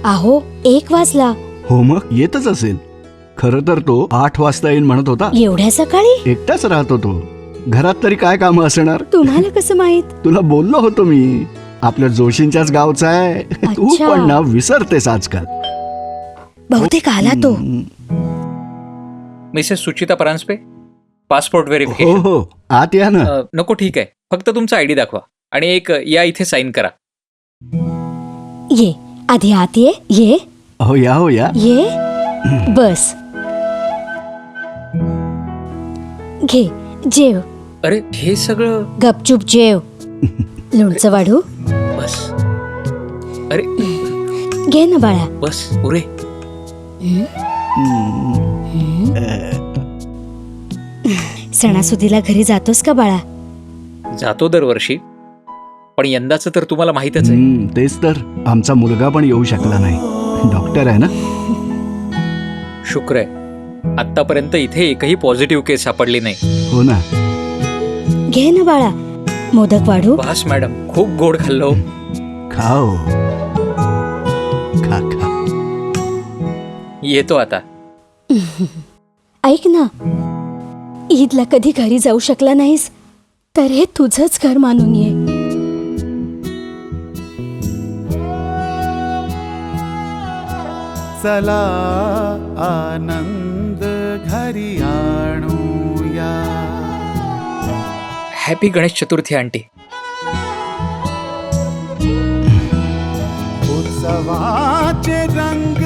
अहो 1 वाजला. हो मग येतच असेल. खरं तर तो 8 वाजता येईन म्हणत होता. एवढ्या सकाळी? एकटाच राहतो तो. घरात तरी काय काम असणार. तुम्हाला कसं माहित? तुला बोललो होतो मी. आपल्या जोशींच्याच गावचा आहे. तू अच्छा. पण ना विसरतेस आजकाल. बहुतेक आला तो. मिसेस सुचिता परांजपे, पासपोर्ट हो व्हेरिफिकेशन. हो आत या ना. नको, ठीक आहे. फक्त तुमचा आयडी दाखवा आणि एक या इथे साईन करा. ये आधी आत ये. ये हो या हो या. ये बस. घे जेव. अरे हे सगळं गपचूप जेव. लोणचं वाढू. बस. अरे घे ना बाळा. बस पुरे. सणासुदीला घरी जातोस का बाळा? जातो दरवर्षी, पण यंदाचं तर तुम्हाला माहीतच आहे. तेच तर. आमचा मुलगा पण येऊ शकला नाही. डॉक्टर आहे ना. शुक्र आहे आतापर्यंत इथे एकही पॉझिटिव्ह केस सापडली नाही. हो ना. घे ना बाळा. मोदक वाढू. बस मॅडम, खूप गोड खाल्लो. खाओ. खा खा. येतो आता. ऐक ना, ईदला कधी घरी जाऊ शकला नाहीस तर हे तुझंच घर मानून ये. चला आनंद घरी आणूया. Happy Ganesh Chaturthi aunty. उत्सवाचे रंग